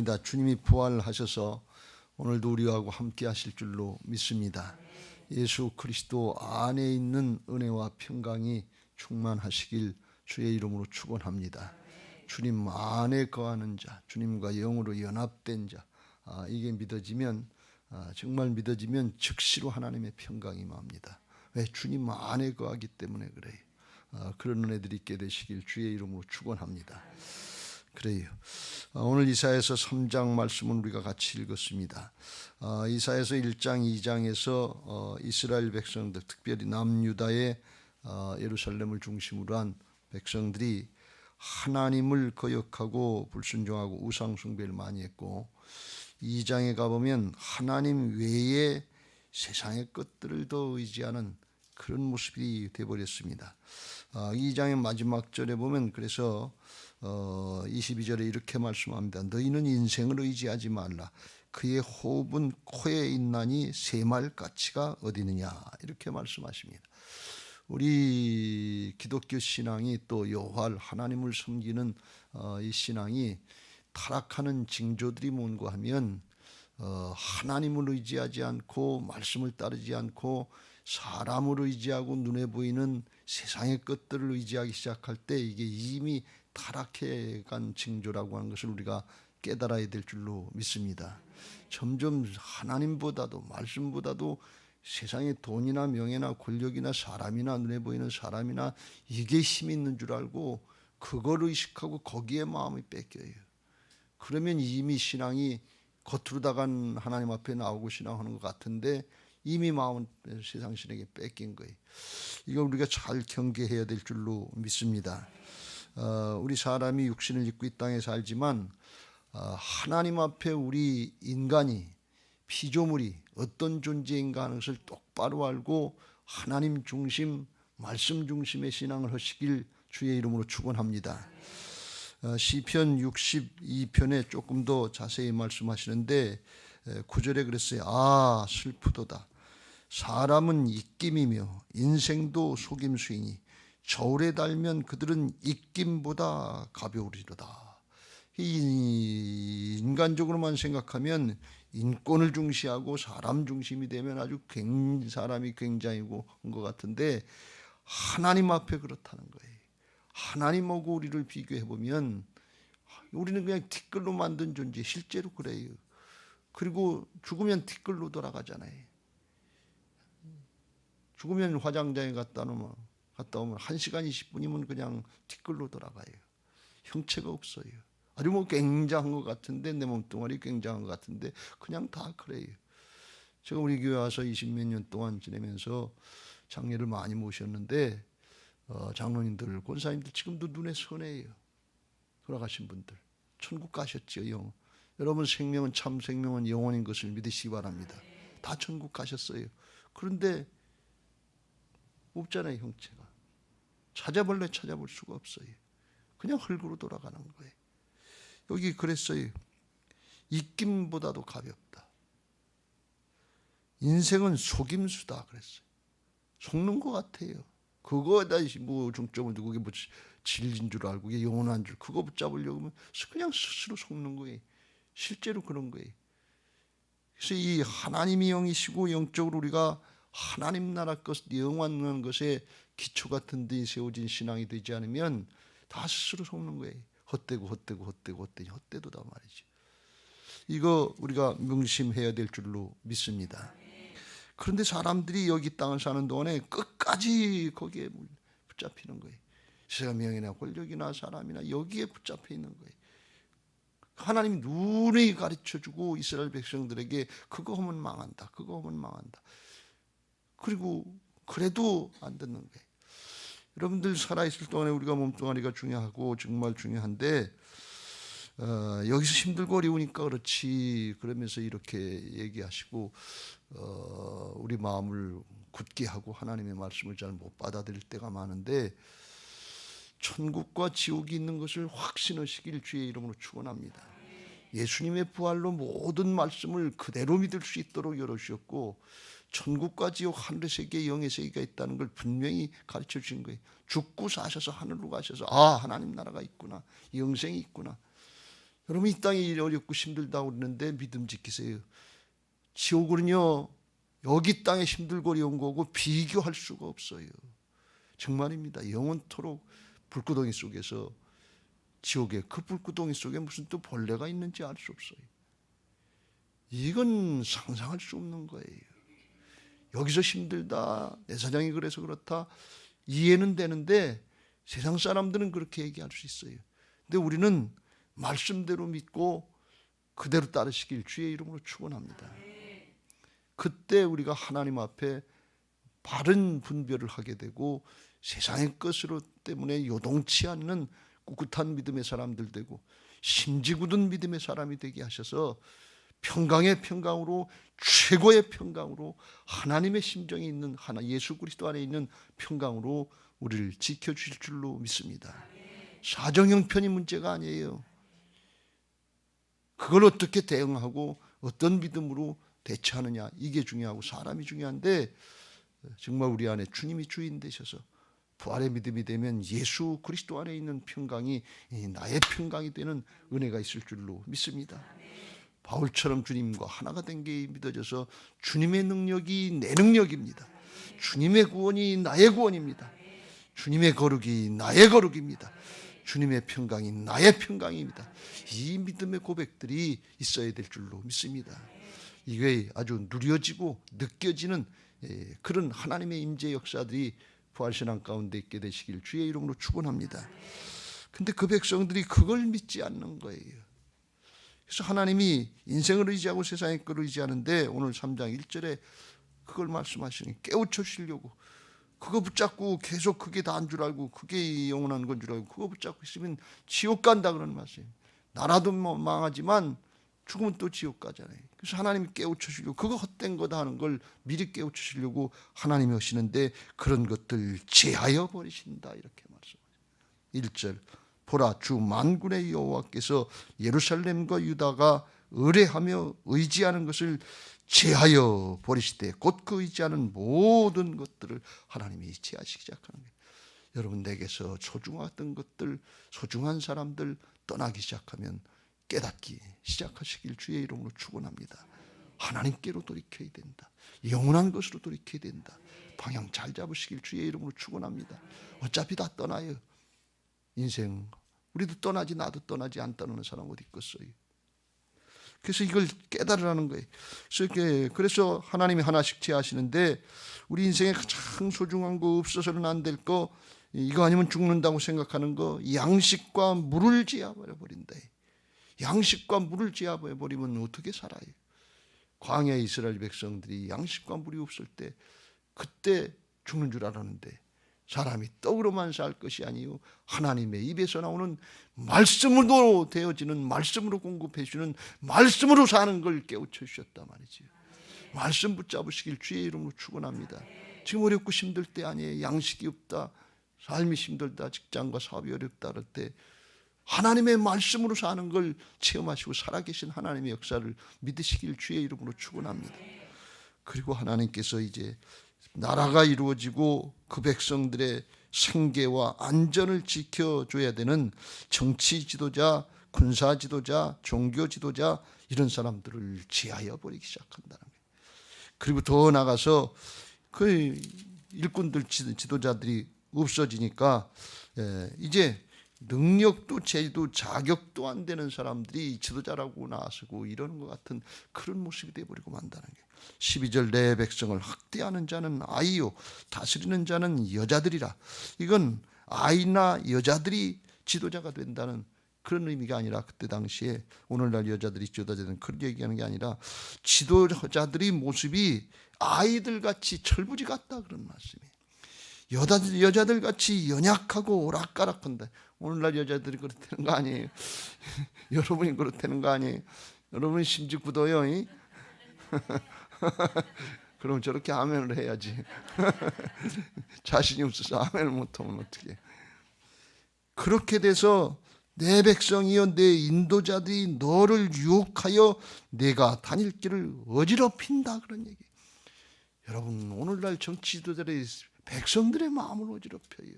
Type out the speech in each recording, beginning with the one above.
믿습니다. 주님이 부활하셔서 오늘도 우리하고 함께 하실 줄로 믿습니다. 예수 그리스도 안에 있는 은혜와 평강이 충만하시길 주의 이름으로 축원합니다. 주님 안에 거하는 자, 주님과 영으로 연합된 자, 이게 믿어지면, 정말 믿어지면 즉시로 하나님의 평강이 임합니다. 왜? 주님 안에 거하기 때문에 그래요. 그런 은혜들이 있게 되시길 주의 이름으로 축원합니다. 그래요. 오늘 이사야서 3장 말씀은 우리가 같이 읽었습니다. 이사야서 1장 2장에서 이스라엘 백성들, 특별히 남유다의 예루살렘을 중심으로 한 백성들이 하나님을 거역하고 불순종하고 우상 숭배를 많이 했고, 2장에 가보면 하나님 외에 세상의 것들을 더 의지하는 그런 모습이 되어버렸습니다. 2장의 마지막 절에 보면 그래서 22절에 이렇게 말씀합니다. 너희는 인생을 의지하지 말라. 그의 호흡은 코에 있나니 새말 가치가 어디느냐, 이렇게 말씀하십니다. 우리 기독교 신앙이 또 여호와 하나님을 섬기는 이 신앙이 타락하는 징조들이 뭔가 하면 하나님을 의지하지 않고 말씀을 따르지 않고 사람을 의지하고 눈에 보이는 세상의 것들을 의지하기 시작할 때 이게 이미 타락해 간 징조라고 하는 것을 우리가 깨달아야 될 줄로 믿습니다. 점점 하나님보다도 말씀보다도 세상의 돈이나 명예나 권력이나 사람이나 눈에 보이는 사람이나 이게 힘이 있는 줄 알고 그걸 의식하고 거기에 마음이 뺏겨요. 그러면 이미 신앙이 겉으로다간 하나님 앞에 나오고 신앙하는 것 같은데 이미 마음은 세상 신에게 뺏긴 거예요. 이거 우리가 잘 경계해야 될 줄로 믿습니다. 우리 사람이 육신을 입고 이 땅에 살지만 하나님 앞에 우리 인간이, 피조물이 어떤 존재인가 하는 것을 똑바로 알고 하나님 중심, 말씀 중심의 신앙을 하시길 주의 이름으로 축원합니다. 시편 62편에 조금 더 자세히 말씀하시는데 9절에 그랬어요. 슬프도다. 사람은 입김이며 인생도 속임수이니 저울에 달면 그들은 입김보다 가벼우리로다. 인간적으로만 생각하면 인권을 중시하고 사람 중심이 되면 아주 사람이 굉장히고 한 것 같은데 하나님 앞에 그렇다는 거예요. 하나님하고 우리를 비교해 보면 우리는 그냥 티끌로 만든 존재, 실제로 그래요. 그리고 죽으면 티끌로 돌아가잖아요. 죽으면 화장장에 갔다 오면 1시간 20분이면 그냥 티끌로 돌아가요. 형체가 없어요. 아주 굉장한 것 같은데, 내 몸뚱아리 굉장한 것 같은데 그냥 다 그래요. 제가 우리 교회 와서 20몇 년 동안 지내면서 장례를 많이 모셨는데 장로님들, 권사님들 지금도 눈에 선해요. 돌아가신 분들 천국 가셨죠. 여러분 생명은, 참 생명은 영원인 것을 믿으시기 바랍니다. 다 천국 가셨어요. 그런데 없잖아요. 형체가 찾아볼 수가 없어요. 그냥 흙으로 돌아가는 거예요. 여기 그랬어요. 입김보다도 가볍다. 인생은 속임수다 그랬어요. 속는 것 같아요. 그거에다 중점을 두고 그게 진리인 줄 알고 이게 영원한 줄, 그거 붙잡으려고 하면 그냥 스스로 속는 거예요. 실제로 그런 거예요. 그래서 이 하나님이 영이시고 영적으로 우리가 하나님 나라 것, 영원한 것에 기초가 든든히 세워진 신앙이 되지 않으면 다 스스로 속는 거예요. 헛되도다 말이죠. 이거 우리가 명심해야 될 줄로 믿습니다. 그런데 사람들이 여기 땅을 사는 동안에 끝까지 거기에 붙잡히는 거예요. 세상 명예나 권력이나 사람이나 여기에 붙잡혀 있는 거예요. 하나님이 눈에 가르쳐주고 이스라엘 백성들에게 그거 하면 망한다. 그리고 그래도 안 듣는 거예요. 여러분들 살아있을 동안에 우리가 몸뚱아리가 중요하고 정말 중요한데 여기서 힘들고 어려우니까 그렇지 그러면서 이렇게 얘기하시고 우리 마음을 굳게 하고 하나님의 말씀을 잘 못 받아들일 때가 많은데 천국과 지옥이 있는 것을 확신하시길 주의 이름으로 축원합니다. 예수님의 부활로 모든 말씀을 그대로 믿을 수 있도록 열어주셨고 천국과 지옥, 하늘의 세계, 영의 세계가 있다는 걸 분명히 가르쳐 주신 거예요. 죽고 사셔서 하늘로 가셔서 하나님 나라가 있구나, 영생이 있구나. 여러분, 이 땅이 어렵고 힘들다고 그러는데 믿음 지키세요. 지옥은요, 여기 땅에 힘들고 어려운 거고 비교할 수가 없어요. 정말입니다. 영원토록 불구덩이 속에서, 지옥의 그 불구덩이 속에 무슨 또 벌레가 있는지 알 수 없어요. 이건 상상할 수 없는 거예요. 여기서 힘들다, 내 사정이 그래서 그렇다, 이해는 되는데 세상 사람들은 그렇게 얘기할 수 있어요. 근데 우리는 말씀대로 믿고 그대로 따르시길 주의 이름으로 축원합니다. 그때 우리가 하나님 앞에 바른 분별을 하게 되고 세상의 것으로 때문에 요동치 않는 꿋꿋한 믿음의 사람들 되고 심지 굳은 믿음의 사람이 되게 하셔서 평강의 평강으로, 최고의 평강으로, 하나님의 심정이 있는 하나, 예수 그리스도 안에 있는 평강으로 우리를 지켜주실 줄로 믿습니다. 사정 형편이 문제가 아니에요. 그걸 어떻게 대응하고 어떤 믿음으로 대처하느냐, 이게 중요하고 사람이 중요한데, 정말 우리 안에 주님이 주인 되셔서 부활의 믿음이 되면 예수 그리스도 안에 있는 평강이 나의 평강이 되는 은혜가 있을 줄로 믿습니다. 바울처럼 주님과 하나가 된 게 믿어져서 주님의 능력이 내 능력입니다. 주님의 구원이 나의 구원입니다. 주님의 거룩이 나의 거룩입니다. 주님의 평강이 나의 평강입니다. 이 믿음의 고백들이 있어야 될 줄로 믿습니다. 이게 아주 누려지고 느껴지는 그런 하나님의 임재 역사들이 부활신앙 가운데 있게 되시길 주의 이름으로 축원합니다. 근데 그 백성들이 그걸 믿지 않는 거예요. 그래서 하나님이 인생을 의지하고 세상의 걸 의지하는데 오늘 3장 1절에 그걸 말씀하시니 깨우쳐 주시려고, 그거 붙잡고 계속 그게 다인 줄 알고 그게 영원한 건 줄 알고 그거 붙잡고 있으면 지옥 간다 그런 말씀이에요. 나라도 망하지만 죽으면 또 지옥 가잖아요. 그래서 하나님이 깨우쳐 주시려고, 그거 헛된 거다 하는 걸 미리 깨우쳐 주시려고 하나님이 하시는데 그런 것들 제하여 버리신다 이렇게 말씀하세요. 1절, 보라, 주 만군의 여호와께서 예루살렘과 유다가 의뢰하며 의지하는 것을 제하여 버리시되, 곧 그 의지하는 모든 것들을 하나님이 제하시기 시작하는 거예요. 여러분, 내게서 소중했던 것들, 소중한 사람들 떠나기 시작하면 깨닫기 시작하시길 주의 이름으로 축원합니다. 하나님께로 돌이켜야 된다. 영원한 것으로 돌이켜야 된다. 방향 잘 잡으시길 주의 이름으로 축원합니다. 어차피 다 떠나요. 인생 우리도 떠나지, 나도 떠나지, 안 떠나는 사람 어디 있겠어요. 그래서 이걸 깨달으라는 거예요. 그래서 하나님이 하나씩 제하시는데 우리 인생에 가장 소중한 거, 없어서는 안 될 거, 이거 아니면 죽는다고 생각하는 거, 양식과 물을 제하버린다. 양식과 물을 제하버리면 어떻게 살아요? 광야의 이스라엘 백성들이 양식과 물이 없을 때 그때 죽는 줄 알았는데, 사람이 떡으로만 살 것이 아니요 하나님의 입에서 나오는 말씀으로 되어지는, 말씀으로 공급해 주는, 말씀으로 사는 걸 깨우쳐 주셨단 말이죠. 말씀 붙잡으시길 주의 이름으로 축원합니다. 지금 어렵고 힘들 때 아니에요. 양식이 없다, 삶이 힘들다, 직장과 사업이 어렵다 그럴 때 하나님의 말씀으로 사는 걸 체험하시고 살아계신 하나님의 역사를 믿으시길 주의 이름으로 축원합니다. 그리고 하나님께서 이제 나라가 이루어지고 그 백성들의 생계와 안전을 지켜줘야 되는 정치 지도자, 군사 지도자, 종교 지도자, 이런 사람들을 제하여 버리기 시작한다는 거예요. 그리고 더 나가서 그 일꾼들, 지도자들이 없어지니까 이제 능력도 제도 자격도 안 되는 사람들이 지도자라고 나서고 이러는 것 같은 그런 모습이 되어버리고 만다는 거예요. 12절, 내 백성을 학대하는 자는 아이요 다스리는 자는 여자들이라. 이건 아이나 여자들이 지도자가 된다는 그런 의미가 아니라, 그때 당시에 오늘날 여자들이 지도자되는 그런 얘기하는 게 아니라 지도자들의 모습이 아이들 같이 철부지 같다 그런 말씀이에요. 여자들 같이 연약하고 오락가락한다. 오늘날 여자들이 그렇다는 거 아니에요. 여러분이 그렇다는 거 아니에요. 여러분이 심지 굳어요. 그럼 저렇게 아멘을 해야지. 자신이 없어서 아멘을 못하면 어떡해. 그렇게 돼서 내 백성이여 내 인도자들이 너를 유혹하여 내가 다닐 길을 어지럽힌다 그런 얘기. 여러분, 오늘날 정치 지도자들의 백성들의 마음을 어지럽혀요.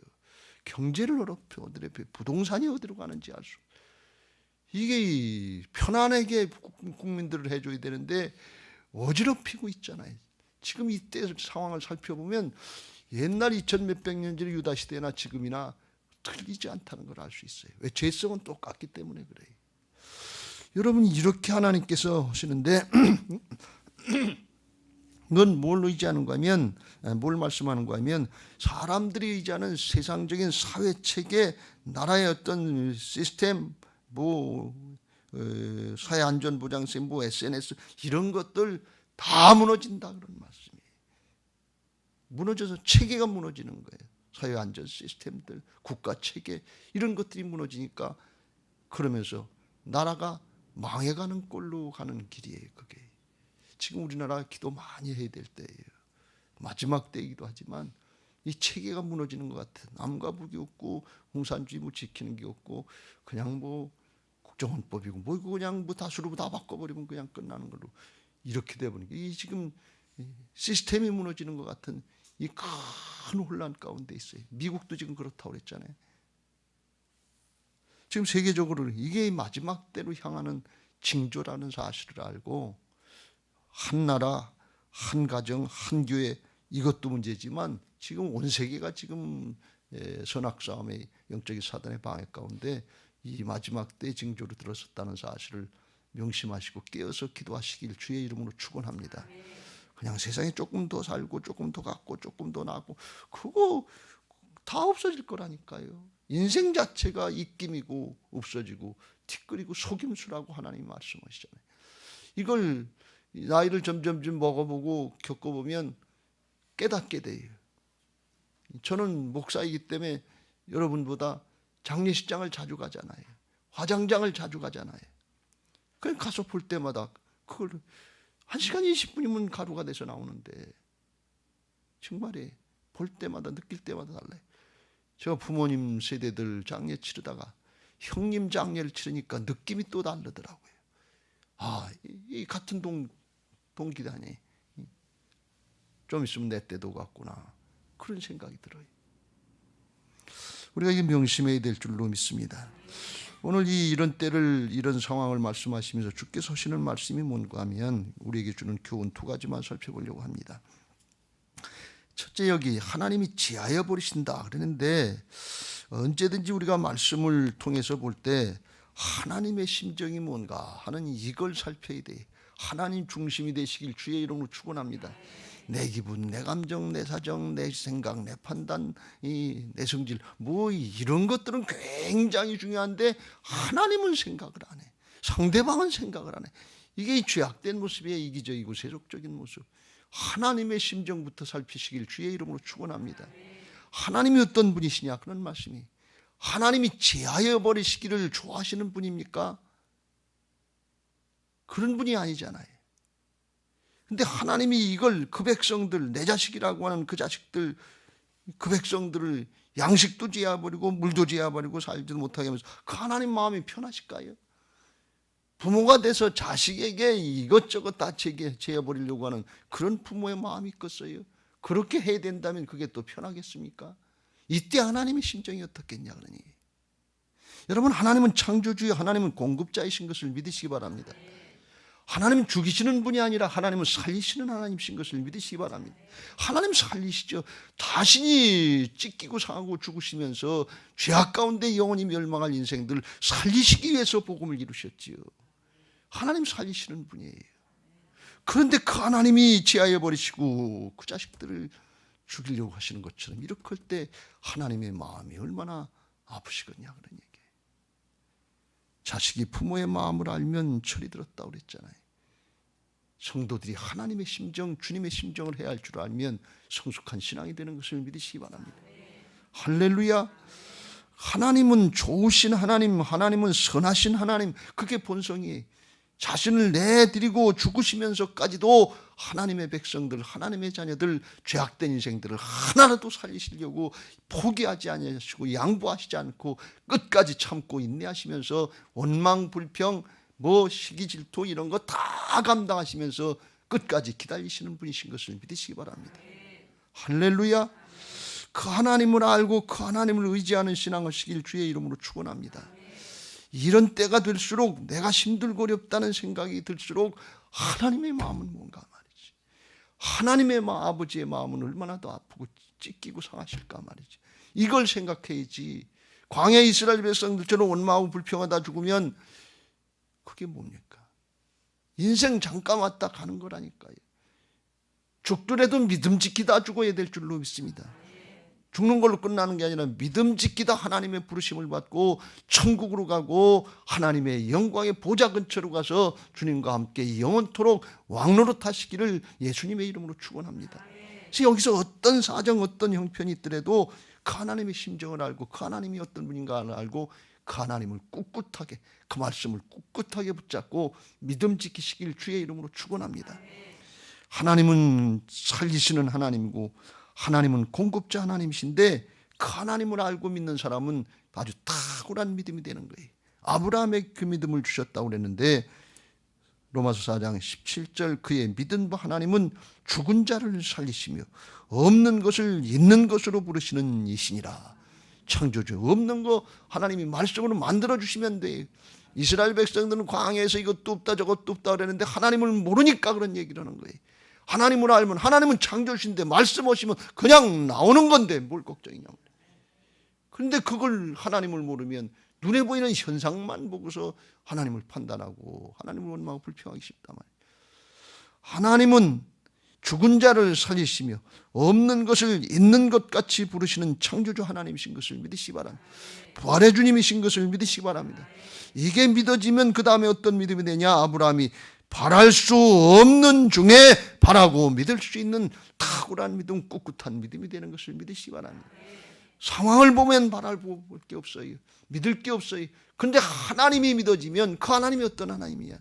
경제를 어지럽혀. 부동산이 어디로 가는지 알 수. 이게 편안하게 국민들을 해줘야 되는데 어지럽히고 있잖아요. 지금 이때 상황을 살펴보면 옛날 2000몇백 년 전의 유다 시대나 지금이나 틀리지 않다는 걸 알 수 있어요. 왜? 죄성은 똑같기 때문에 그래요. 여러분, 이렇게 하나님께서 하시는데 그건 뭘 의지하는가 하면, 뭘 말씀하는가 하면, 사람들이 의지하는 세상적인 사회체계, 나라의 어떤 시스템, 사회안전보장세, SNS 이런 것들 다 무너진다 그런 말씀이에요. 무너져서 체계가 무너지는 거예요. 사회안전 시스템들, 국가체계 이런 것들이 무너지니까 그러면서 나라가 망해가는 꼴로 가는 길이에요. 그게 지금 우리나라 기도 많이 해야 될 때예요. 마지막 때이기도 하지만 이 체계가 무너지는 것 같아요. 남과 북이 없고 공산주의 지키는 게 없고 그냥 국정원법이고 그냥 다수로 다 바꿔버리면 그냥 끝나는 걸로 이렇게 돼버리니까 이 지금 시스템이 무너지는 것 같은 이 큰 혼란 가운데 있어요. 미국도 지금 그렇다고 그랬잖아요. 지금 세계적으로 이게 마지막 때로 향하는 징조라는 사실을 알고 한 나라, 한 가정, 한 교회 이것도 문제지만 지금 온 세계가 지금 선악싸움의 영적인 사단의 방해 가운데 이 마지막 때 징조로 들어섰다는 사실을 명심하시고 깨어서 기도하시길 주의 이름으로 축원합니다. 그냥 세상에 조금 더 살고 조금 더 갖고 조금 더 나고 그거 다 없어질 거라니까요. 인생 자체가 입김이고 없어지고 티끌이고 속임수라고 하나님 말씀하시잖아요. 이걸 나이를 점점 먹어보고 겪어보면 깨닫게 돼요. 저는 목사이기 때문에 여러분보다 장례식장을 자주 가잖아요. 화장장을 자주 가잖아요. 그냥 가서 볼 때마다 그걸 1시간 20분이면 가루가 돼서 나오는데 정말에 볼 때마다 느낄 때마다 달라요. 제가 부모님 세대들 장례 치르다가 형님 장례를 치르니까 느낌이 또 다르더라고요. 이 같은 동기다니 좀 있으면 내 때도 같구나 그런 생각이 들어요. 우리가 이게 명심해야 될 줄로 믿습니다. 오늘 이런 때를 이런 상황을 말씀하시면서 주께서 하시는 말씀이 뭔가 하면 우리에게 주는 교훈 두 가지만 살펴보려고 합니다. 첫째, 여기 하나님이 지하여 버리신다 그러는데 언제든지 우리가 말씀을 통해서 볼 때 하나님의 심정이 뭔가 하는 이걸 살펴야 돼. 하나님 중심이 되시길 주의 이름으로 축원합니다. 내 기분, 내 감정, 내 사정, 내 생각, 내 판단, 내 성질 이런 것들은 굉장히 중요한데 하나님은 생각을 안 해. 상대방은 생각을 안 해. 이게 이 죄악된 모습의 이기적이고 세속적인 모습. 하나님의 심정부터 살피시길 주의 이름으로 축원합니다. 하나님이 어떤 분이시냐 그런 말씀이. 하나님이 제하여 버리시기를 좋아하시는 분입니까? 그런 분이 아니잖아요. 근데 하나님이 이걸 그 백성들, 내 자식이라고 하는 그 자식들, 그 백성들을 양식도 제어버리고 물도 제어버리고 살지도 못하게 하면서 그 하나님 마음이 편하실까요? 부모가 돼서 자식에게 이것저것 다 제어버리려고 하는 그런 부모의 마음이 있겠어요? 그렇게 해야 된다면 그게 또 편하겠습니까? 이때 하나님의 심정이 어떻겠냐 그러니. 여러분, 하나님은 창조주의, 하나님은 공급자이신 것을 믿으시기 바랍니다. 하나님은 죽이시는 분이 아니라 하나님은 살리시는 하나님이신 것을 믿으시기 바랍니다. 하나님 살리시죠. 자신이 찢기고 상하고 죽으시면서 죄악 가운데 영원히 멸망할 인생들을 살리시기 위해서 복음을 이루셨지요. 하나님 살리시는 분이에요. 그런데 그 하나님이 제하여 버리시고 그 자식들을 죽이려고 하시는 것처럼 이렇게 할 때 하나님의 마음이 얼마나 아프시겠냐 그런 얘기예요. 자식이 부모의 마음을 알면 철이 들었다고 그랬잖아요. 성도들이 하나님의 심정, 주님의 심정을 해야 할 줄 알면 성숙한 신앙이 되는 것을 믿으시기 바랍니다. 할렐루야. 하나님은 좋으신 하나님, 하나님은 선하신 하나님, 그게 본성이에요. 자신을 내드리고 죽으시면서까지도 하나님의 백성들, 하나님의 자녀들, 죄악된 인생들을 하나라도 살리시려고 포기하지 않으시고 양보하시지 않고 끝까지 참고 인내하시면서 원망, 불평, 시기, 질투 이런 거 다 감당하시면서 끝까지 기다리시는 분이신 것을 믿으시기 바랍니다. 할렐루야. 그 하나님을 알고 그 하나님을 의지하는 신앙을 하시길 주의 이름으로 축원합니다. 이런 때가 될수록 내가 힘들고 어렵다는 생각이 들수록 하나님의 마음은 뭔가 말이지. 하나님의 아버지의 마음은 얼마나 더 아프고 찢기고 상하실까 말이지. 이걸 생각해야지. 광야 이스라엘 백성들처럼 원망하고 불평하다 죽으면 그게 뭡니까? 인생 잠깐 왔다 가는 거라니까요. 죽더라도 믿음 지키다 죽어야 될 줄로 믿습니다. 죽는 걸로 끝나는 게 아니라 믿음 지키다 하나님의 부르심을 받고 천국으로 가고 하나님의 영광의 보좌 근처로 가서 주님과 함께 영원토록 왕노릇 하시기를 예수님의 이름으로 축원합니다. 그래서 여기서 어떤 사정 어떤 형편이 있더라도 그 하나님의 심정을 알고 그 하나님이 어떤 분인가를 알고 그 하나님을 꿋꿋하게 그 말씀을 꿋꿋하게 붙잡고 믿음 지키시길 주의 이름으로 축원합니다. 하나님은 살리시는 하나님이고 하나님은 공급자 하나님이신데 그 하나님을 알고 믿는 사람은 아주 탁월한 믿음이 되는 거예요. 아브라함의 그 믿음을 주셨다고 그랬는데 로마서 4장 17절 그의 믿은 바 하나님은 죽은 자를 살리시며 없는 것을 있는 것으로 부르시는 이시니라. 창조주 없는 거 하나님이 말씀으로 만들어 주시면 돼요. 이스라엘 백성들은 광야에서 이것도 없다 저것도 없다 그랬는데 하나님을 모르니까 그런 얘기를 하는 거예요. 하나님을 알면 하나님은 창조주신데 말씀 오시면 그냥 나오는 건데 뭘 걱정이냐고. 그런데 그걸 하나님을 모르면 눈에 보이는 현상만 보고서 하나님을 판단하고 하나님을 원망하고 불평하기 쉽단 말이에요. 하나님은 죽은 자를 살리시며 없는 것을 있는 것 같이 부르시는 창조주 하나님이신 것을 믿으시기 바랍니다. 부활의 주님이신 것을 믿으시기 바랍니다. 이게 믿어지면 그 다음에 어떤 믿음이 되냐. 아브라함이 바랄 수 없는 중에 바라고 믿을 수 있는 탁월한 믿음, 꿋꿋한 믿음이 되는 것을 믿으시기 바랍니다. 상황을 보면 바랄 게 없어요. 믿을 게 없어요. 그런데 하나님이 믿어지면 그 하나님이 어떤 하나님이야.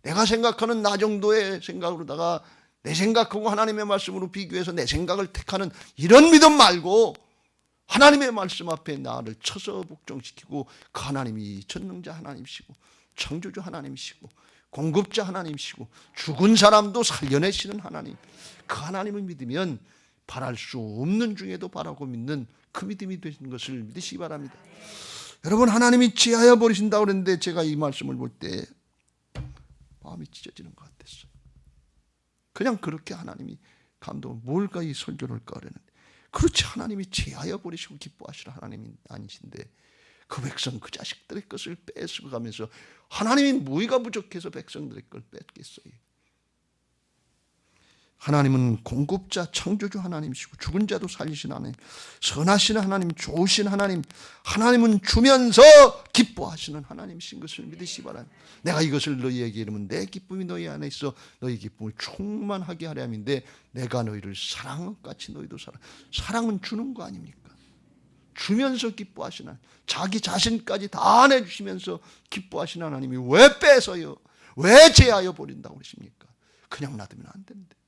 내가 생각하는 나 정도의 생각으로다가 내 생각하고 하나님의 말씀으로 비교해서 내 생각을 택하는 이런 믿음 말고 하나님의 말씀 앞에 나를 쳐서 복종시키고 그 하나님이 전능자 하나님이시고 창조주 하나님이시고 공급자 하나님이시고 죽은 사람도 살려내시는 하나님, 그 하나님을 믿으면 바랄 수 없는 중에도 바라고 믿는 그 믿음이 되는 것을 믿으시기 바랍니다. 여러분, 하나님이 지하여 버리신다고 그랬는데 제가 이 말씀을 볼 때 마음이 찢어지는 것 같았어요. 그냥 그렇게 하나님이 감동을 뭘까 이 설교를 할까 그랬는데 그렇지 하나님이 제하여 버리시고 기뻐하시는 하나님이 아니신데 그 백성 그 자식들의 것을 뺏어 가면서 하나님이 무의가 부족해서 백성들의 걸 뺏겠어요. 하나님은 공급자 창조주 하나님이시고 죽은 자도 살리신 하나님, 선하신 하나님, 좋으신 하나님, 하나님은 주면서 기뻐하시는 하나님이신 것을 믿으시기 바랍니다. 내가 이것을 너희에게 이르면 내 기쁨이 너희 안에 있어 너희 기쁨을 충만하게 하려 함인데 내가 너희를 사랑한 것 같이 너희도 사랑은 주는 거 아닙니까? 주면서 기뻐하시는 하나님, 자기 자신까지 다 내주시면서 기뻐하시는 하나님이 왜 뺏어요? 왜 제하여 버린다고 그러십니까? 그냥 놔두면 안 되는데.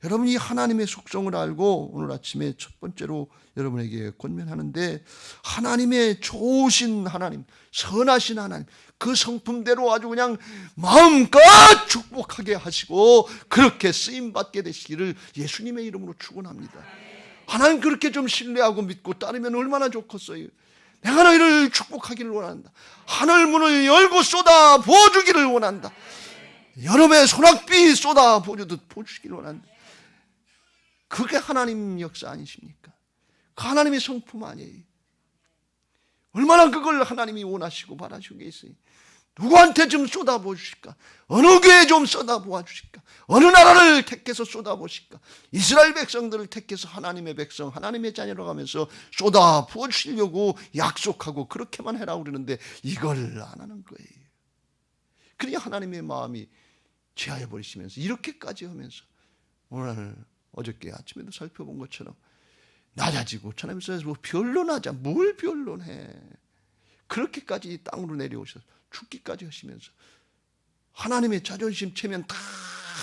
여러분이 하나님의 속성을 알고 오늘 아침에 첫 번째로 여러분에게 권면하는데 하나님의 좋으신 하나님, 선하신 하나님, 그 성품대로 아주 그냥 마음껏 축복하게 하시고 그렇게 쓰임받게 되시기를 예수님의 이름으로 축원합니다. 하나님 그렇게 좀 신뢰하고 믿고 따르면 얼마나 좋겠어요. 내가 너희를 축복하기를 원한다. 하늘 문을 열고 쏟아 부어주기를 원한다. 여름에 소낙비 쏟아 부어주듯 부어주시기를 원한다. 그게 하나님 역사 아니십니까? 그 하나님의 성품 아니에요. 얼마나 그걸 하나님이 원하시고 바라시고 계세요. 누구한테 좀 쏟아부어 주실까? 어느 교회에 좀 쏟아부어 주실까? 어느 나라를 택해서 쏟아부으실까? 이스라엘 백성들을 택해서 하나님의 백성, 하나님의 자녀로 가면서 쏟아부어 주시려고 약속하고 그렇게만 해라고 그러는데 이걸 안 하는 거예요. 그러니 하나님의 마음이 제하여 버리시면서 이렇게까지 하면서 오늘 어저께 아침에도 살펴본 것처럼 낮아지고 하나님께서 뭐 변론하자 뭘 변론해. 그렇게까지 땅으로 내려오셔서 죽기까지 하시면서 하나님의 자존심 체면 다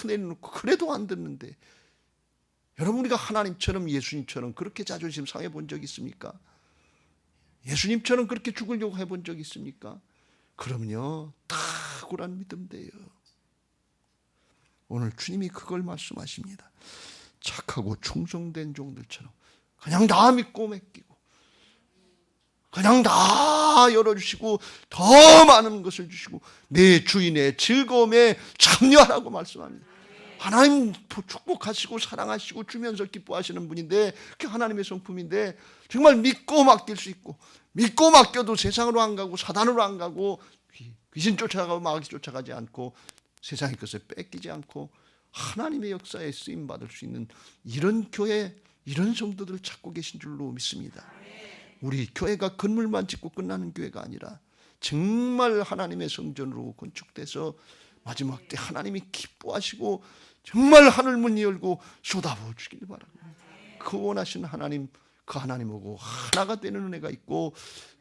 내려놓고 그래도 안 듣는데 여러분 우리가 하나님처럼 예수님처럼 그렇게 자존심 상해 본 적 있습니까? 예수님처럼 그렇게 죽으려고 해본 적 있습니까? 그럼요. 탁월한 믿음 돼요. 오늘 주님이 그걸 말씀하십니다. 착하고 충성된 종들처럼 그냥 다 믿고 맡기고 그냥 다 열어주시고 더 많은 것을 주시고 내 주인의 즐거움에 참여하라고 말씀합니다. 하나님 축복하시고 사랑하시고 주면서 기뻐하시는 분인데, 그게 하나님의 성품인데, 정말 믿고 맡길 수 있고, 믿고 맡겨도 세상으로 안 가고 사단으로 안 가고 귀신 쫓아가고 마귀 쫓아가지 않고 세상의 것을 뺏기지 않고 하나님의 역사에 쓰임받을 수 있는 이런 교회, 이런 성도들을 찾고 계신 줄로 믿습니다. 우리 교회가 건물만 짓고 끝나는 교회가 아니라 정말 하나님의 성전으로 건축돼서 마지막 때 하나님이 기뻐하시고 정말 하늘문이 열고 쏟아부어 주길 바랍니다. 그 원하시는 하나님, 그 하나님하고 하나가 되는 은혜가 있고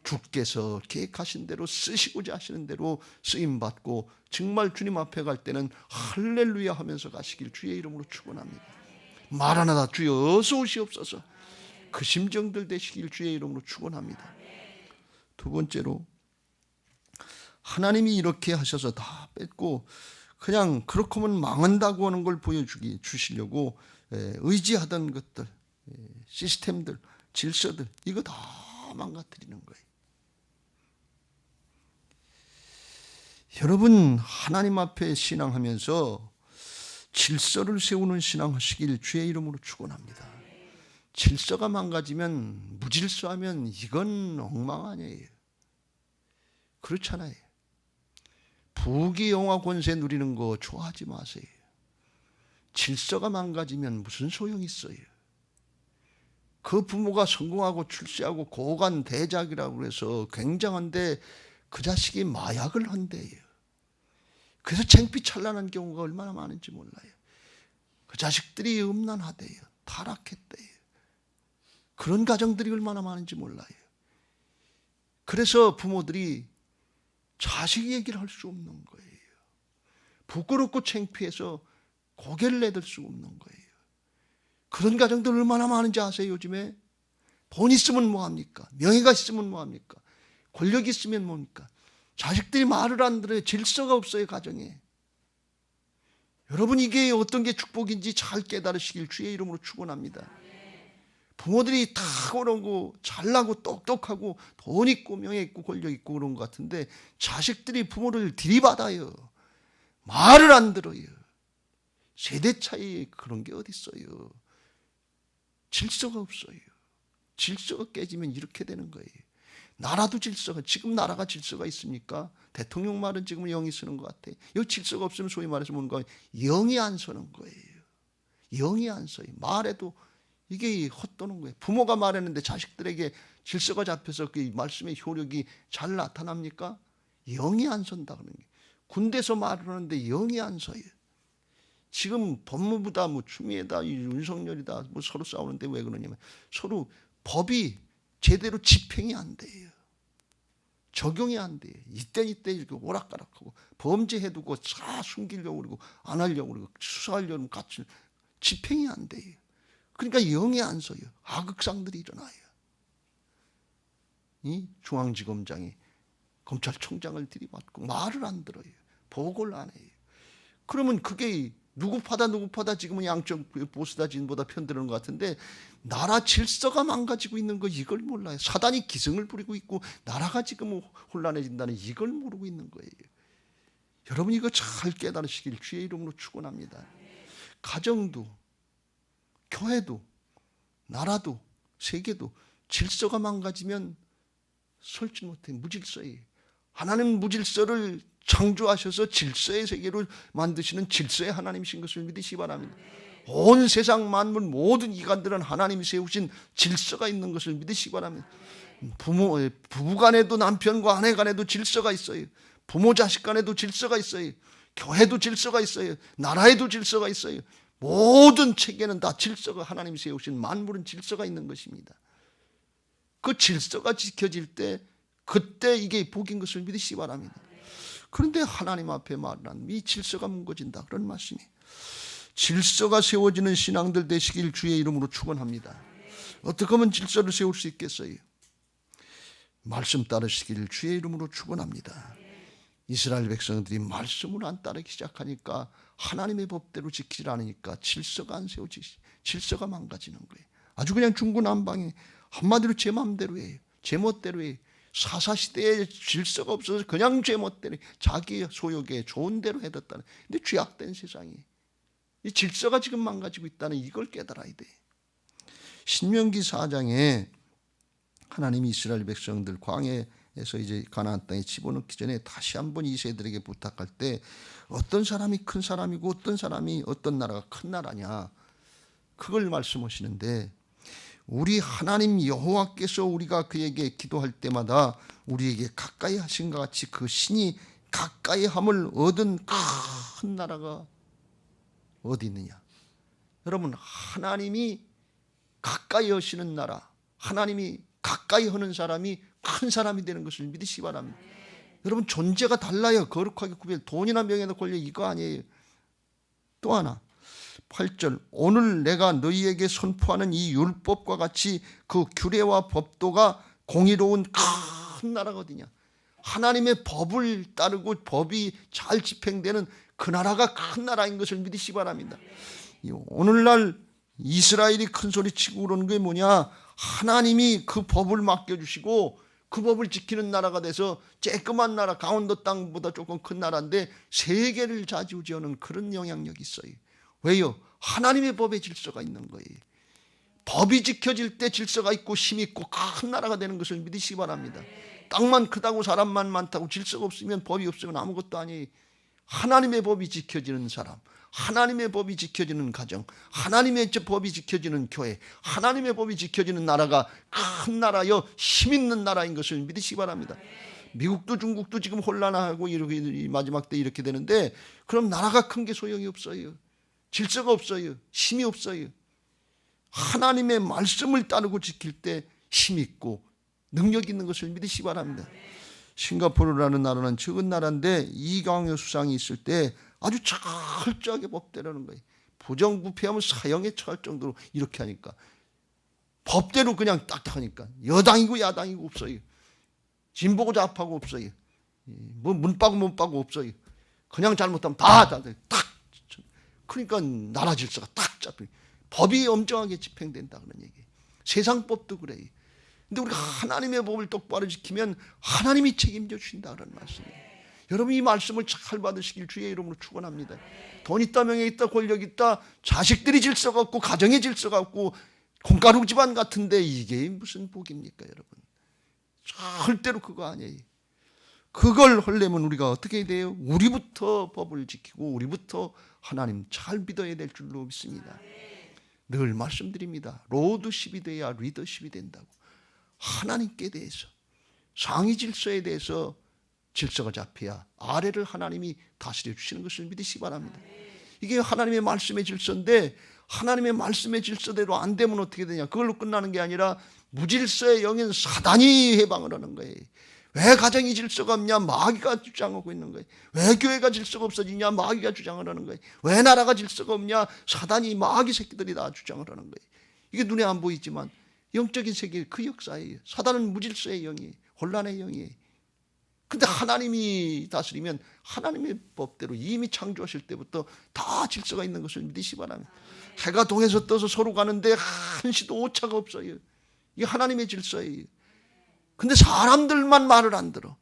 주께서 계획하신 대로 쓰시고자 하시는 대로 쓰임받고 정말 주님 앞에 갈 때는 할렐루야 하면서 가시길 주의 이름으로 축원합니다. 마라나다 주여 어서 오시옵소서, 그 심정들 되시길 주의 이름으로 축원합니다. 두 번째로, 하나님이 이렇게 하셔서 다 뺏고 그냥 그렇게 하면 망한다고 하는 걸 주시려고 의지하던 것들, 시스템들, 질서들, 이거 다 망가뜨리는 거예요. 여러분, 하나님 앞에 신앙하면서 질서를 세우는 신앙하시길 주의 이름으로 축원합니다. 질서가 망가지면, 무질서하면 이건 엉망 아니에요. 그렇잖아요. 부귀 영화 권세 누리는 거 좋아하지 마세요. 질서가 망가지면 무슨 소용이 있어요. 그 부모가 성공하고 출세하고 고관 대작이라고 해서 굉장한데 그 자식이 마약을 한대요. 그래서 창피찬란한 경우가 얼마나 많은지 몰라요. 그 자식들이 음란하대요. 타락했대요. 그런 가정들이 얼마나 많은지 몰라요. 그래서 부모들이 자식 얘기를 할 수 없는 거예요. 부끄럽고 창피해서 고개를 내들 수 없는 거예요. 그런 가정들 얼마나 많은지 아세요? 요즘에 돈 있으면 뭐합니까? 명예가 있으면 뭐합니까? 권력이 있으면 뭡니까? 자식들이 말을 안 들어요. 질서가 없어요, 가정에. 여러분, 이게 어떤 게 축복인지 잘 깨달으시길 주의 이름으로 축원합니다. 부모들이 탁월하고 잘나고 똑똑하고 돈 있고 명예 있고 권력 있고 그런 것 같은데 자식들이 부모를 들이받아요. 말을 안 들어요. 세대 차이 그런 게 어디 있어요. 질서가 없어요. 질서가 깨지면 이렇게 되는 거예요. 나라도 질서가, 지금 나라가 질서가 있습니까? 대통령 말은 지금 영이 쓰는 것 같아요. 여기 질서가 없으면 소위 말해서 뭔가 영이 안 서는 거예요. 영이 안 서요. 말해도 이게 헛도는 거예요. 부모가 말했는데 자식들에게 질서가 잡혀서 그 말씀의 효력이 잘 나타납니까? 영이 안 선다 그러는 게. 군대에서 말을 하는데 영이 안 서요. 지금 법무부다, 뭐 추미애다, 윤석열이다, 뭐 서로 싸우는데 왜 그러냐면 서로 법이 제대로 집행이 안 돼요. 적용이 안 돼요. 이때 이렇게 오락가락하고 범죄해두고 다 숨기려고 그러고 안 하려고 그러고 수사하려면 같이 집행이 안 돼요. 그러니까 영이 안 서요. 하극상들이 일어나요. 이 중앙지검장이 검찰총장을 들이받고 말을 안 들어요. 보고를 안 해요. 그러면 그게 누구 파다 지금은 양쪽 보수다 진보다 편드는 것 같은데 나라 질서가 망가지고 있는 거 이걸 몰라요. 사단이 기승을 부리고 있고 나라가 지금 혼란해진다는 이걸 모르고 있는 거예요. 여러분, 이거 잘 깨달으시길 주의 이름으로 축원합니다. 가정도, 교회도, 나라도, 세계도 질서가 망가지면 설지 못해 무질서예요. 하나님 무질서를 창조하셔서 질서의 세계로 만드시는 질서의 하나님이신 것을 믿으시기 바랍니다. 온 세상 만물 모든 이간들은 하나님이 세우신 질서가 있는 것을 믿으시기 바랍니다. 부부 간에도 남편과 아내 간에도 질서가 있어요. 부모 자식 간에도 질서가 있어요. 교회도 질서가 있어요. 나라에도 질서가 있어요. 모든 체계는 다 질서가, 하나님이 세우신 만물은 질서가 있는 것입니다. 그 질서가 지켜질 때 그때 이게 복인 것을 믿으시기 바랍니다. 그런데 하나님 앞에 말하는 이 질서가 무너진다 그런 말씀이, 질서가 세워지는 신앙들 되시길 주의 이름으로 축원합니다. 어떻게 하면 질서를 세울 수 있겠어요? 말씀 따르시길 주의 이름으로 축원합니다. 이스라엘 백성들이 말씀을 안 따르기 시작하니까 하나님의 법대로 지키지 않으니까 질서가 안 세워지시, 질서가 망가지는 거예요. 아주 그냥 중구난방에 한마디로 제 마음대로 해요. 제멋대로의 사사시대에 질서가 없어서 그냥 제멋대로 자기 소욕에 좋은 대로 해뒀다는, 근데 죄악된 세상이 이 질서가 지금 망가지고 있다는 이걸 깨달아야 돼. 신명기 4장에 하나님이 이스라엘 백성들 광야에서 이제 가나안 땅에 집어넣기 전에 다시 한번 이 세들에게 부탁할 때 어떤 사람이 큰 사람이고 어떤 나라가 큰 나라냐, 그걸 말씀하시는데, 우리 하나님 여호와께서 우리가 그에게 기도할 때마다 우리에게 가까이 하신 것 같이 그 신이 가까이 함을 얻은 큰 나라가 어디 있느냐. 여러분, 하나님이 가까이 하시는 나라, 하나님이 가까이 하는 사람이 큰 사람이 되는 것을 믿으시기 바랍니다. 여러분, 존재가 달라요. 거룩하게 구별, 돈이나 명예나 권력 이거 아니에요. 또 하나 8절, 오늘 내가 너희에게 선포하는 이 율법과 같이 그 규례와 법도가 공의로운 큰 나라가 어디냐. 하나님의 법을 따르고 법이 잘 집행되는 그 나라가 큰 나라인 것을 믿으시기 바랍니다. 오늘날 이스라엘이 큰 소리 치고 그러는 게 뭐냐, 하나님이 그 법을 맡겨주시고 그 법을 지키는 나라가 돼서 쬐끄만 나라, 강원도 땅보다 조금 큰 나라인데 세계를 좌지우지하는 그런 영향력이 있어요. 왜요? 하나님의 법에 질서가 있는 거예요. 법이 지켜질 때 질서가 있고 힘이 있고 큰 나라가 되는 것을 믿으시기 바랍니다. 땅만 크다고 사람만 많다고 질서가 없으면, 법이 없으면 아무것도 아니에요. 하나님의 법이 지켜지는 사람, 하나님의 법이 지켜지는 가정, 하나님의 법이 지켜지는 교회, 하나님의 법이 지켜지는 나라가 큰 나라여 힘 있는 나라인 것을 믿으시기 바랍니다. 미국도 중국도 지금 혼란하고 이렇게 마지막 때 이렇게 되는데, 그럼 나라가 큰 게 소용이 없어요. 질서가 없어요. 힘이 없어요. 하나님의 말씀을 따르고 지킬 때 힘 있고 능력 있는 것을 믿으시기 바랍니다. 싱가포르라는 나라는 적은 나라인데 이강효 수상이 있을 때 아주 철저하게 법대로는 거예요. 부정부패하면 사형에 처할 정도로 이렇게 하니까, 법대로 그냥 딱딱하니까 여당이고 야당이고 없어요. 진보고 좌파고 없어요. 뭐 문빠고 문빠고 없어요. 그냥 잘못하면 다 딱. 그러니까 나라 질서가 딱 잡혀. 법이 엄정하게 집행된다 그런 얘기예요. 세상 법도 그래요. 근데 우리가 하나님의 법을 똑바로 지키면 하나님이 책임져 주신다 그런 말씀이에요. 여러분, 이 말씀을 잘 받으시길 주의 이름으로 축원합니다. 돈 있다, 명예 있다, 권력 있다, 자식들이 질서가 없고 가정의 질서가 없고 콩가루 집안 같은데 이게 무슨 복입니까 여러분? 절대로 그거 아니에요. 그걸 하려면 우리가 어떻게 해야 돼요? 우리부터 법을 지키고 우리부터 하나님 잘 믿어야 될 줄로 믿습니다. 늘 말씀드립니다. 로드십이 돼야 리더십이 된다고. 하나님께 대해서, 상위 질서에 대해서 질서가 잡혀야 아래를 하나님이 다스려 주시는 것을 믿으시기 바랍니다. 이게 하나님의 말씀의 질서인데, 하나님의 말씀의 질서대로 안 되면 어떻게 되냐. 그걸로 끝나는 게 아니라 무질서의 영인 사단이 해방을 하는 거예요. 왜 가정이 질서가 없냐? 마귀가 주장하고 있는 거예요. 왜 교회가 질서가 없어지냐? 마귀가 주장을 하는 거예요. 왜 나라가 질서가 없냐? 사단이, 마귀 새끼들이 다 주장을 하는 거예요. 이게 눈에 안 보이지만 영적인 세계 그 역사예요. 사단은 무질서의 영이에요. 혼란의 영이에요. 근데 하나님이 다스리면 하나님의 법대로 이미 창조하실 때부터 다 질서가 있는 것을 믿으시기 바랍니다. 해가 동에서 떠서 서로 가는데 한시도 오차가 없어요. 이게 하나님의 질서예요. 근데 사람들만 말을 안 들어.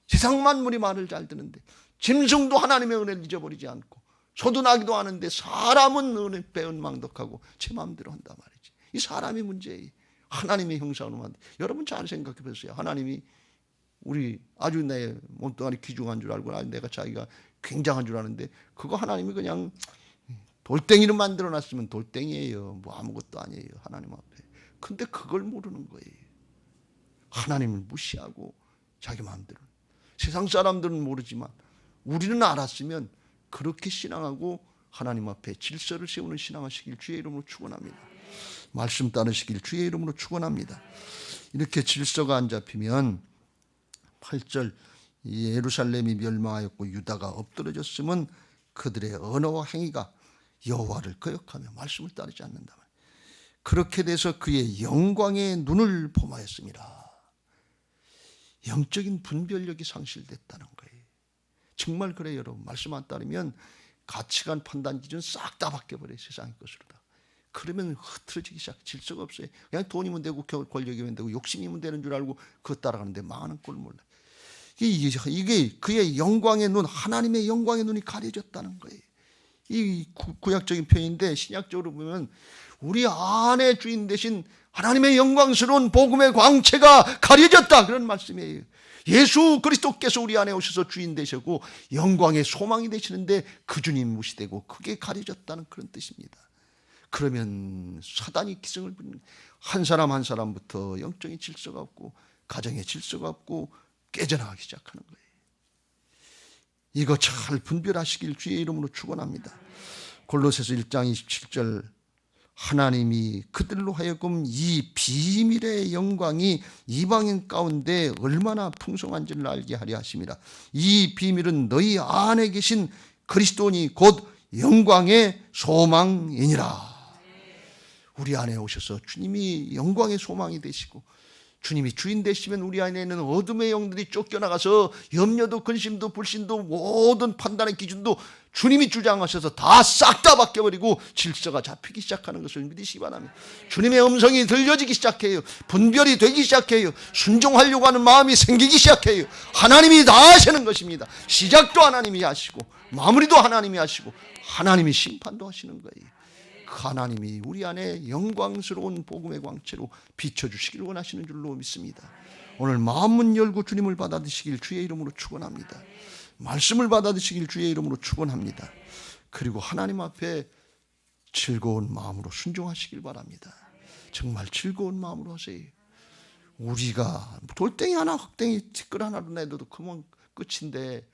세상 만물이 말을 잘 듣는데, 짐승도 하나님의 은혜를 잊어버리지 않고 소도 나기도 하는데 사람은 은혜 배은망덕하고 제 마음대로 한단 말이지. 이 사람이 문제예요. 하나님의 형상으로 만든. 여러분 잘 생각해 보세요. 하나님이 우리 아주 내 몸뚱아리 귀중한 줄 알고 내가 자기가 굉장한 줄 아는데, 그거 하나님이 그냥 돌덩이로 만들어놨으면 돌덩이에요. 뭐 아무것도 아니에요 하나님 앞에. 근데 그걸 모르는 거예요. 하나님을 무시하고 자기 마음대로. 세상 사람들은 모르지만 우리는 알았으면 그렇게 신앙하고 하나님 앞에 질서를 세우는 신앙하시길 주의 이름으로 축원합니다. 말씀 따르시길 주의 이름으로 축원합니다. 이렇게 질서가 안 잡히면 8절, 예루살렘이 멸망하였고 유다가 엎드러졌으면 그들의 언어와 행위가 여호와를 거역하며 말씀을 따르지 않는다. 그렇게 돼서 그의 영광의 눈을 범하였습니다. 영적인 분별력이 상실됐다는 거예요. 정말 그래요 여러분. 말씀 안 따르면 가치관, 판단 기준 싹 다 바뀌어버려요. 세상의 것으로 다. 그러면 흐트러지기 시작. 질서가 없어요. 그냥 돈이면 되고 권력이면 되고 욕심이면 되는 줄 알고 그거 따라가는데 망하는 꼴 몰라. 이게 그의 영광의 눈, 하나님의 영광의 눈이 가려졌다는 거예요. 이 구약적인 표현인데 신약적으로 보면 우리 안에 주인 되신 하나님의 영광스러운 복음의 광채가 가려졌다, 그런 말씀이에요. 예수 그리스도께서 우리 안에 오셔서 주인 되시고 영광의 소망이 되시는데 그 주님 무시되고 그게 가려졌다는 그런 뜻입니다. 그러면 사단이 기승을 부리는, 한 사람 한 사람부터 영적인 질서가 없고 가정의 질서가 없고 깨져나가기 시작하는 거예요. 이거 잘 분별하시길 주의 이름으로 축원합니다. 골로새서 1장 27절, 하나님이 그들로 하여금 이 비밀의 영광이 이방인 가운데 얼마나 풍성한지를 알게 하려 하심이라. 이 비밀은 너희 안에 계신 그리스도니 곧 영광의 소망이니라. 우리 안에 오셔서 주님이 영광의 소망이 되시고 주님이 주인 되시면 우리 안에 있는 어둠의 영들이 쫓겨나가서 염려도 근심도 불신도 모든 판단의 기준도 주님이 주장하셔서 다 싹 다 바뀌어버리고 질서가 잡히기 시작하는 것을 믿으시기 바랍니다. 주님의 음성이 들려지기 시작해요. 분별이 되기 시작해요. 순종하려고 하는 마음이 생기기 시작해요. 하나님이 다 하시는 것입니다. 시작도 하나님이 하시고 마무리도 하나님이 하시고 하나님이 심판도 하시는 거예요. 그 하나님이 우리 안에 영광스러운 복음의 광채로 비춰주시길 원하시는 줄로 믿습니다. 오늘 마음문 열고 주님을 받아드시길 주의 이름으로 축원합니다. 말씀을 받아드시길 주의 이름으로 축원합니다. 그리고 하나님 앞에 즐거운 마음으로 순종하시길 바랍니다. 정말 즐거운 마음으로 하세요. 우리가 돌덩이 하나 흙덩이 티끌 하나로 내도 그만 끝인데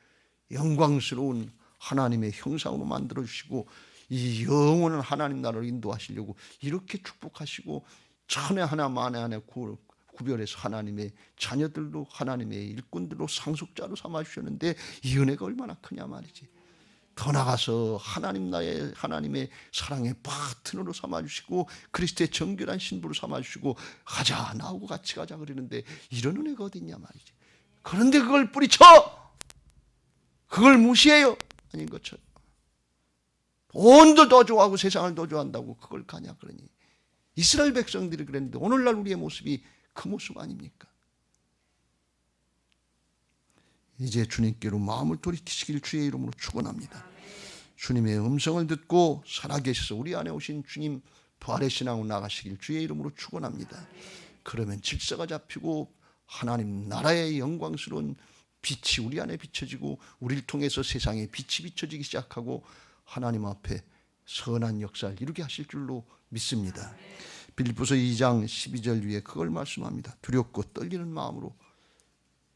영광스러운 하나님의 형상으로 만들어주시고 이 영원한 하나님 나라를 인도하시려고 이렇게 축복하시고 천에 하나 만에 하나 구별해서 하나님의 자녀들로 하나님의 일꾼들로 상속자로 삼아주셨는데 이 은혜가 얼마나 크냐 말이지. 더 나가서 하나님의 사랑의 파트너로 삼아주시고 그리스도의 정결한 신부로 삼아주시고 가자, 나하고 같이 가자 그러는데 이런 은혜가 어디 있냐 말이지. 그런데 그걸 뿌리쳐, 그걸 무시해요. 아닌 것처럼 돈도 더 좋아하고 세상을 더 좋아한다고 그걸 가냐 그러니. 이스라엘 백성들이 그랬는데 오늘날 우리의 모습이 그 모습 아닙니까? 이제 주님께로 마음을 돌이키시길 주의 이름으로 축원합니다. 주님의 음성을 듣고 살아계셔서 우리 안에 오신 주님 부활의 신앙으로 나가시길 주의 이름으로 축원합니다. 그러면 질서가 잡히고 하나님 나라의 영광스러운 빛이 우리 안에 비춰지고 우리를 통해서 세상에 빛이 비춰지기 시작하고 하나님 앞에 선한 역사를 이루게 하실 줄로 믿습니다. 빌립보서 2장 12절 위에 그걸 말씀합니다. 두렵고 떨리는 마음으로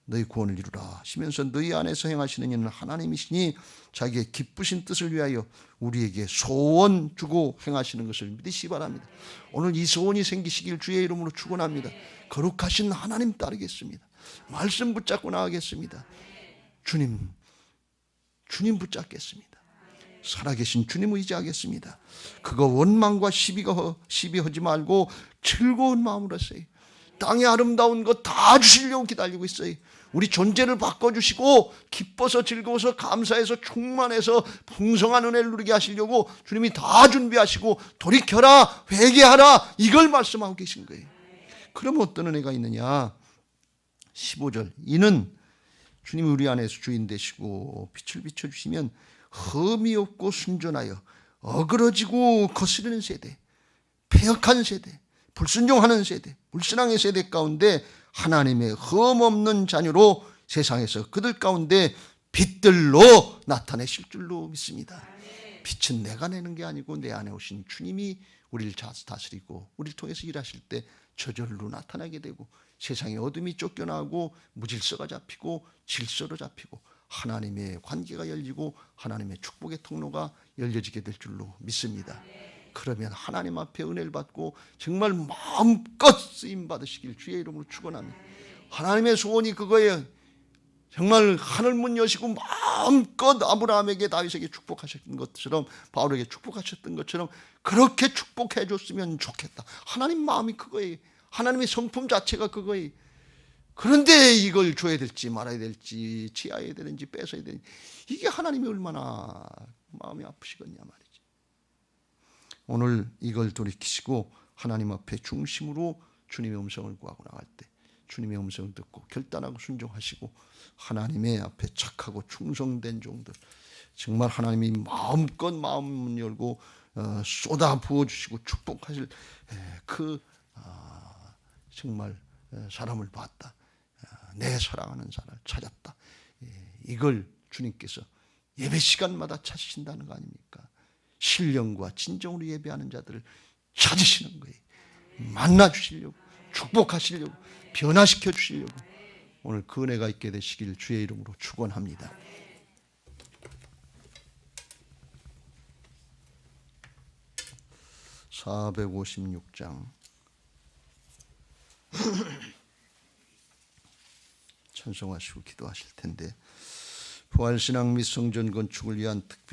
너희 구원을 이루라 하시면서 너희 안에서 행하시는 이는 하나님이시니 자기의 기쁘신 뜻을 위하여 우리에게 소원 주고 행하시는 것을 믿으시기 바랍니다. 오늘 이 소원이 생기시길 주의 이름으로 축원합니다. 거룩하신 하나님 따르겠습니다. 말씀 붙잡고 나가겠습니다. 주님 붙잡겠습니다. 살아계신 주님 의지하겠습니다. 그거 원망과 시비하지 말고 즐거운 마음으로 하세요. 땅의 아름다운 것 다 주시려고 기다리고 있어요. 우리 존재를 바꿔주시고 기뻐서 즐거워서 감사해서 충만해서 풍성한 은혜를 누리게 하시려고 주님이 다 준비하시고 돌이켜라 회개하라 이걸 말씀하고 계신 거예요. 그러면 어떤 은혜가 있느냐. 15절, 이는 주님이 우리 안에서 주인 되시고 빛을 비춰주시면 흠이 없고 순전하여 어그러지고 거스르는 세대, 패역한 세대, 불순종하는 세대, 불신앙의 세대 가운데 하나님의 흠 없는 자녀로 세상에서 그들 가운데 빛들로 나타내실 줄로 믿습니다. 빛은 내가 내는 게 아니고 내 안에 오신 주님이 우리를 다스리고 우리를 통해서 일하실 때 저절로 나타나게 되고 세상의 어둠이 쫓겨나고 무질서가 잡히고 질서로 잡히고 하나님의 관계가 열리고 하나님의 축복의 통로가 열려지게 될 줄로 믿습니다. 그러면 하나님 앞에 은혜를 받고 정말 마음껏 쓰임 받으시길 주의 이름으로 축원합니다. 하나님의 소원이 그거예요. 정말 하늘문 여시고 마음껏 아브라함에게 다윗에게 축복하셨던 것처럼 바울에게 축복하셨던 것처럼 그렇게 축복해 줬으면 좋겠다. 하나님 마음이 그거예요. 하나님의 성품 자체가 그거예요. 그런데 이걸 줘야 될지 말아야 될지 취해야 되는지 뺏어야 되는지 이게 하나님이 얼마나 마음이 아프시겠냐 말이지. 오늘 이걸 돌이키시고 하나님 앞에 중심으로 주님의 음성을 구하고 나갈 때 주님의 음성을 듣고 결단하고 순종하시고 하나님의 앞에 착하고 충성된 종들, 정말 하나님이 마음껏 마음 열고 쏟아 부어주시고 축복하실 그 정말 사람을 봤다. 내 사랑하는 사람을 찾았다. 이걸 주님께서 예배 시간마다 찾으신다는 거 아닙니까? 신령과 진정으로 예배하는 자들을 찾으시는 거예요. 만나 주시려고, 축복하시려고, 변화시켜 주시려고 오늘 그 은혜가 있게 되시길 주의 이름으로 축원합니다. (456장) 찬송하시고 기도하실 텐데, 부활신앙 및 성전 건축을 위한 특별